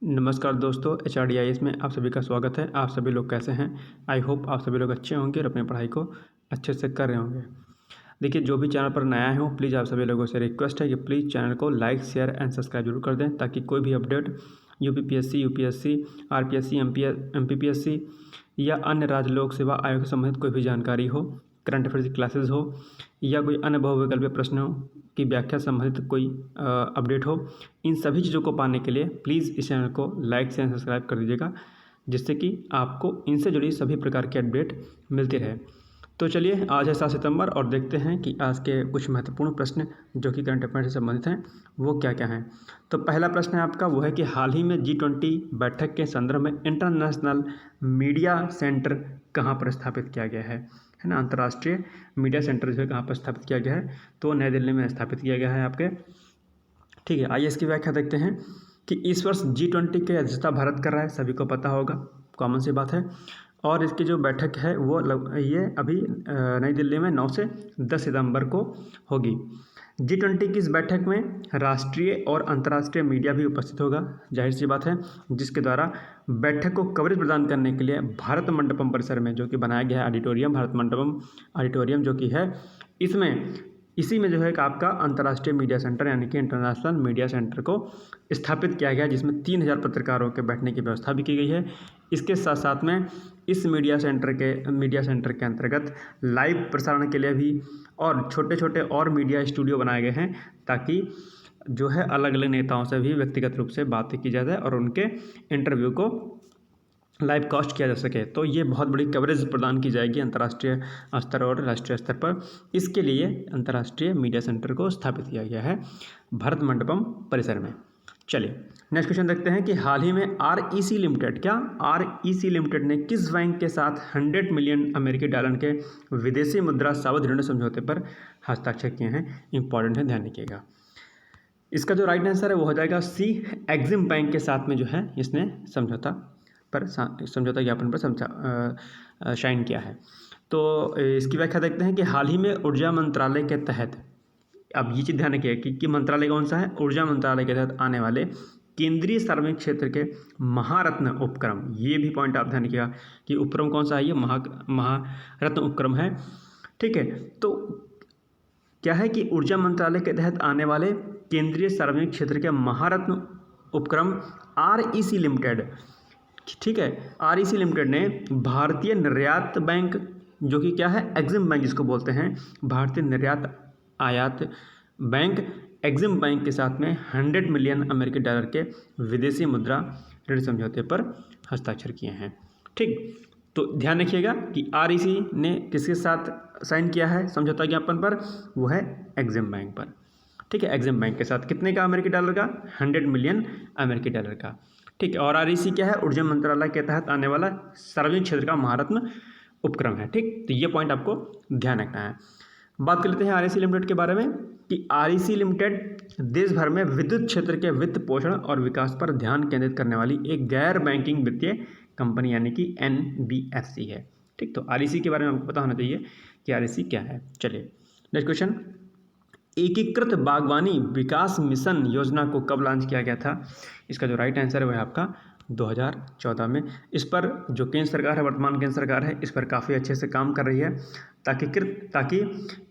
नमस्कार दोस्तों, HRDIS में आप सभी का स्वागत है। आप सभी लोग कैसे हैं? आई होप आप सभी लोग अच्छे होंगे और अपनी पढ़ाई को अच्छे से कर रहे होंगे। देखिए, जो भी चैनल पर नया है प्लीज़ आप सभी लोगों से रिक्वेस्ट है कि प्लीज़ चैनल को लाइक, शेयर एंड सब्सक्राइब जरूर कर दें, ताकि कोई भी update UPPSC, UPSC, RPSC, MPPSC या अन्य राज्य लोक सेवा आयोग से संबंधित कोई भी जानकारी हो, करंट अफेयर्स की क्लासेस हो या कोई अन्य बहुविकल्पीय प्रश्नों की व्याख्या संबंधित कोई अपडेट हो, इन सभी चीज़ों को पाने के लिए प्लीज़ इस चैनल को लाइक से सब्सक्राइब कर दीजिएगा, जिससे कि आपको इनसे जुड़ी सभी प्रकार के अपडेट मिलते रहे। तो चलिए, आज है 7 सितंबर और देखते हैं कि आज के कुछ महत्वपूर्ण प्रश्न जो कि करंट अफेयर से संबंधित हैं वो क्या क्या हैं। तो पहला प्रश्न है आपका, वो है कि हाल ही में G20 बैठक के संदर्भ में इंटरनेशनल मीडिया सेंटर कहाँ पर स्थापित किया गया है ना। अंतर्राष्ट्रीय मीडिया सेंटर जो है कहाँ पर स्थापित किया गया है, तो नई दिल्ली में स्थापित किया गया है आपके। ठीक है, आइए इसकी व्याख्या देखते हैं कि इस वर्ष G20 की अध्यक्षता भारत कर रहा है, सभी को पता होगा, कॉमन सी बात है। और इसकी जो बैठक है वो ये अभी नई दिल्ली में 9 से 10 सितंबर को होगी। G20 की इस बैठक में राष्ट्रीय और अंतर्राष्ट्रीय मीडिया भी उपस्थित होगा, जाहिर सी बात है, जिसके द्वारा बैठक को कवरेज प्रदान करने के लिए भारत मंडपम परिसर में जो कि बनाया गया है ऑडिटोरियम, भारत मंडपम ऑडिटोरियम जो कि है, इसी में जो है कि आपका अंतर्राष्ट्रीय मीडिया सेंटर यानी कि इंटरनेशनल मीडिया सेंटर को स्थापित किया गया, जिसमें 3000 पत्रकारों के बैठने की व्यवस्था भी की गई है। इसके साथ साथ में इस मीडिया सेंटर के अंतर्गत लाइव प्रसारण के लिए भी और छोटे छोटे और मीडिया स्टूडियो बनाए गए हैं, ताकि जो है अलग अलग नेताओं से भी व्यक्तिगत रूप से बातें की जाए और उनके इंटरव्यू को लाइव कास्ट किया जा सके। तो ये बहुत बड़ी कवरेज प्रदान की जाएगी अंतर्राष्ट्रीय स्तर और राष्ट्रीय स्तर पर। इसके लिए अंतर्राष्ट्रीय मीडिया सेंटर को स्थापित किया गया है भारत मंडपम परिसर में। चलिए नेक्स्ट क्वेश्चन देखते हैं कि हाल ही में REC लिमिटेड ने किस बैंक के साथ 100 मिलियन अमेरिकी डॉलर के विदेशी मुद्रा सावधि ऋण समझौते पर हस्ताक्षर किए हैं। इंपॉर्टेंट है, ध्यान रखिएगा। इसका जो राइट आंसर है वो हो जाएगा C, एग्जिम बैंक के साथ में जो है इसने समझौता ज्ञापन पर साइन किया है। तो इसकी व्याख्या देखते हैं कि हाल ही में ऊर्जा मंत्रालय के तहत, अब ये चीज़ ध्यान रखिए कि मंत्रालय कौन सा है, ऊर्जा मंत्रालय के तहत आने वाले केंद्रीय सार्वजनिक क्षेत्र के महारत्न उपक्रम, ये भी पॉइंट आप ध्यान रखिएगा कि उपक्रम कौन सा है, ये महारत्न उपक्रम है। ठीक है, तो क्या है कि ऊर्जा मंत्रालय के तहत आने वाले केंद्रीय सार्वजनिक क्षेत्र के महारत्न उपक्रम REC लिमिटेड, ठीक है, REC लिमिटेड ने भारतीय निर्यात बैंक जो कि क्या है, एग्जिम बैंक जिसको बोलते हैं, भारतीय निर्यात आयात बैंक एग्जिम बैंक के साथ में 100 मिलियन अमेरिकी डॉलर के विदेशी मुद्रा ऋण समझौते पर हस्ताक्षर किए हैं। ठीक, तो ध्यान रखिएगा कि REC ने किसके साथ साइन किया है समझौता ज्ञापन पर, वो है एग्जिम बैंक पर। ठीक है, एग्जिम बैंक के साथ कितने का अमेरिकी डॉलर का, 100 मिलियन अमेरिकी डॉलर का। ठीक है, और REC क्या है, ऊर्जा मंत्रालय के तहत आने वाला सार्वजनिक क्षेत्र का महारत्न उपक्रम है। ठीक, तो ये पॉइंट आपको ध्यान रखना है। बात कर लेते हैं REC लिमिटेड के बारे में कि REC लिमिटेड देश भर में विद्युत क्षेत्र के वित्त पोषण और विकास पर ध्यान केंद्रित करने वाली एक गैर बैंकिंग वित्तीय कंपनी यानी कि NBFC है। ठीक, तो REC के बारे में आपको पता होना चाहिए कि REC क्या है। चलिए नेक्स्ट क्वेश्चन, एकीकृत बागवानी विकास मिशन योजना को कब लॉन्च किया गया था। इसका जो राइट आंसर है वह आपका 2014 में। इस पर जो केंद्र सरकार है, वर्तमान केंद्र सरकार है, इस पर काफ़ी अच्छे से काम कर रही है, ताकि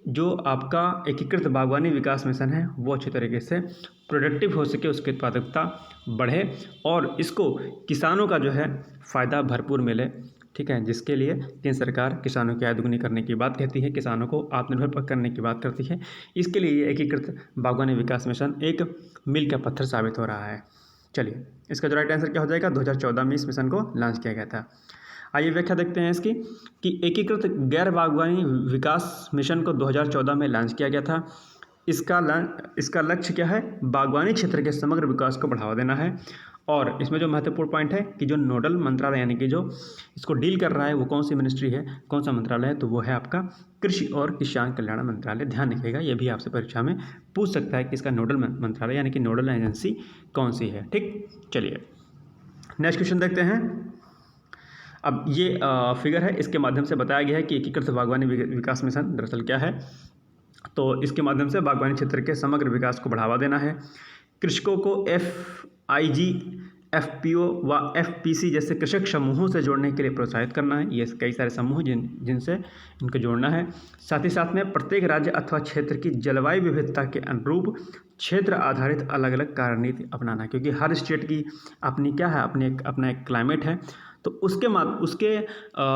जो आपका एकीकृत बागवानी विकास मिशन है वो अच्छी तरीके से प्रोडक्टिव हो सके, उसकी उत्पादकता बढ़े और इसको किसानों का जो है फ़ायदा भरपूर मिले। ठीक है, जिसके लिए केंद्र सरकार किसानों की आय दुगनी करने की बात कहती है, किसानों को आत्मनिर्भर करने की बात करती है। इसके लिए ये एकीकृत बागवानी विकास मिशन एक मील का पत्थर साबित हो रहा है। चलिए इसका जो राइट आंसर क्या हो जाएगा, 2014 में इस मिशन को लॉन्च किया गया था। आइए व्याख्या देखते हैं इसकी कि एकीकृत गैर बागवानी विकास मिशन को 2014 में लॉन्च किया गया था। इसका लक्ष्य क्या है, बागवानी क्षेत्र के समग्र विकास को बढ़ावा देना है। और इसमें जो महत्वपूर्ण पॉइंट है कि जो नोडल मंत्रालय यानी कि जो इसको डील कर रहा है वो कौन सी मिनिस्ट्री है, कौन सा मंत्रालय है, तो वो है आपका कृषि और किसान कल्याण मंत्रालय। ध्यान रखिएगा, ये भी आपसे परीक्षा में पूछ सकता है कि इसका नोडल मंत्रालय यानी कि नोडल एजेंसी कौन सी है। ठीक, चलिए नेक्स्ट क्वेश्चन देखते हैं। अब ये फिगर है, इसके माध्यम से बताया गया है कि एकीकृत बागवानी विकास मिशन दरअसल क्या है। तो इसके माध्यम से बागवानी क्षेत्र के समग्र विकास को बढ़ावा देना है, कृषकों को FIG FPO व FPC जैसे कृषक समूहों से जोड़ने के लिए प्रोत्साहित करना है। ये कई सारे समूह जिनसे इनको जोड़ना है। साथ ही साथ में प्रत्येक राज्य अथवा क्षेत्र की जलवायु विविधता के अनुरूप क्षेत्र आधारित अलग अलग कार्यनीति अपनाना है, क्योंकि हर स्टेट की अपनी क्या है, अपना एक क्लाइमेट है, तो उसके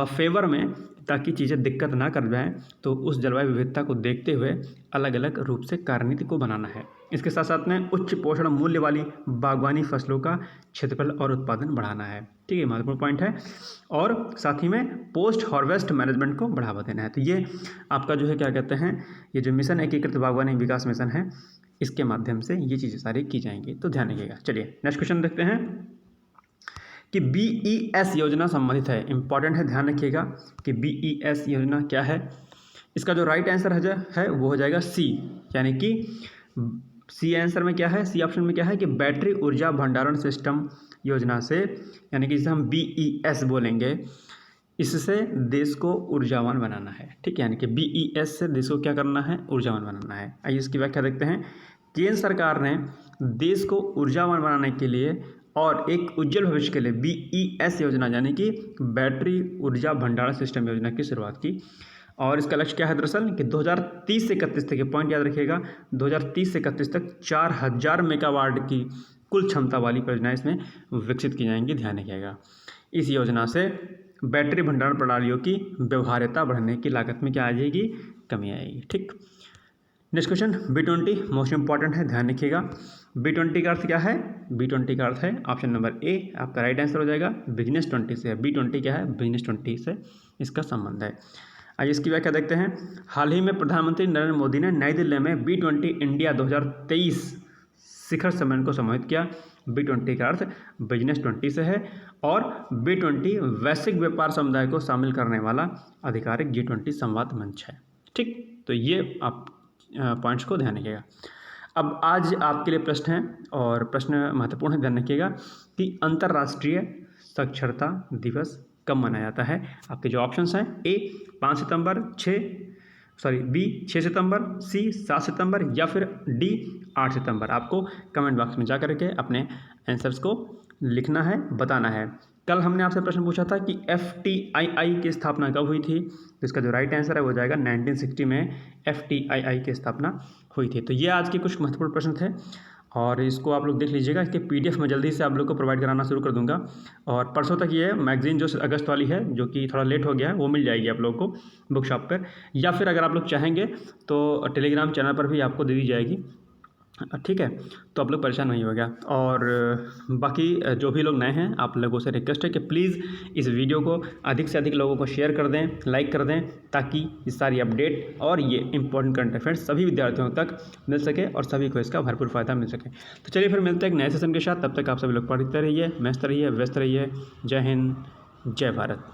फेवर में ताकि चीज़ें दिक्कत ना कर जाएँ, तो उस जलवायु विविधता को देखते हुए अलग अलग रूप से कार्यनीति को बनाना है। इसके साथ साथ में उच्च पोषण मूल्य वाली बागवानी फसलों का क्षेत्रफल और उत्पादन बढ़ाना है। ठीक है, महत्वपूर्ण पॉइंट है। और साथ ही में पोस्ट हार्वेस्ट मैनेजमेंट को बढ़ावा देना है। तो ये आपका जो है क्या कहते हैं, ये जो मिशन एकीकृत बागवानी विकास मिशन है, इसके माध्यम से ये चीज़ें सारी की जाएंगी, तो ध्यान रखिएगा। चलिए नेक्स्ट क्वेश्चन देखते हैं कि BES योजना संबंधित है। इंपॉर्टेंट है, ध्यान रखिएगा कि BES योजना क्या है। इसका जो राइट आंसर है वो हो जाएगा C, यानी कि सी आंसर में क्या है, सी ऑप्शन में क्या है कि बैटरी ऊर्जा भंडारण सिस्टम योजना से, यानी कि जिसे हम BES बोलेंगे, इससे देश को ऊर्जावान बनाना है। ठीक है, यानी कि BES से देश को क्या करना है, ऊर्जावान बनाना है। आइए इसकी व्याख्या देखते हैं। केंद्र सरकार ने देश को ऊर्जावान बनाने के लिए और एक उज्जवल भविष्य के लिए BES योजना यानी कि बैटरी ऊर्जा भंडारण सिस्टम योजना की शुरुआत की। और इसका लक्ष्य क्या है दरअसल कि 2030 से 31 तक, ये पॉइंट याद रखिएगा, 2030 से 31 तक 4000 मेगावाट की कुल क्षमता वाली परियोजनाएं इसमें विकसित की जाएंगी, ध्यान रखिएगा। इस योजना से बैटरी भंडारण प्रणालियों की व्यवहार्यता बढ़ने की लागत में क्या आ जाएगी, कमी आएगी। ठीक, next question B20 most important है, ध्यान रखिएगा। B20 का अर्थ क्या है, B20 का अर्थ है ऑप्शन नंबर A आपका राइट आंसर हो जाएगा, बिजनेस 20 से। B20 क्या है, बिजनेस 20 से इसका संबंध है। आइए इसकी व्याख्या देखते हैं। हाल ही में प्रधानमंत्री नरेंद्र मोदी ने नई दिल्ली में B20 इंडिया 2023 शिखर सम्मेलन को संबोधित किया। B20 का अर्थ बिजनेस 20 से है और B20 वैश्विक व्यापार समुदाय को शामिल करने वाला आधिकारिक G20 संवाद मंच है। ठीक, तो ये आप पॉइंट्स को ध्यान रखिएगा। अब आज आपके लिए प्रश्न है और प्रश्न महत्वपूर्ण है, ध्यान रखिएगा कि अंतर्राष्ट्रीय साक्षरता दिवस कब मनाया जाता है। आपके जो ऑप्शंस हैं A 5 September, B 6 September, C 7 सितंबर या फिर D 8 सितंबर। आपको कमेंट बॉक्स में जा करके अपने आंसर्स को लिखना है, बताना है। कल हमने आपसे प्रश्न पूछा था कि FTII की स्थापना कब हुई थी, तो इसका जो राइट आंसर है वो जाएगा 1960 में FTII की स्थापना हुई थी। तो ये आज के कुछ महत्वपूर्ण प्रश्न थे और इसको आप लोग देख लीजिएगा। इसके PDF मैं जल्दी से आप लोग को प्रोवाइड कराना शुरू कर दूंगा और परसों तक ये मैगजीन जो अगस्त वाली है, जो कि थोड़ा लेट हो गया है, वो मिल जाएगी आप लोग को बुक शॉप पर, या फिर अगर आप लोग चाहेंगे तो टेलीग्राम चैनल पर भी आपको दे दी जाएगी। ठीक है, तो आप लोग परेशान नहीं होगा। और बाकी जो भी लोग नए हैं, आप लोगों से रिक्वेस्ट है कि प्लीज़ इस वीडियो को अधिक से अधिक लोगों को शेयर कर दें, लाइक कर दें, ताकि ये सारी अपडेट और ये इंपॉर्टेंट करंट अफेयर्स सभी विद्यार्थियों तक मिल सके और सभी को इसका भरपूर फ़ायदा मिल सके। तो चलिए फिर मिलते हैं एक नए सेशन के साथ। तब तक आप सभी लोग पढ़ते रहिए, मस्त रहिए, व्यस्त रहिए। जय हिंद, जय भारत।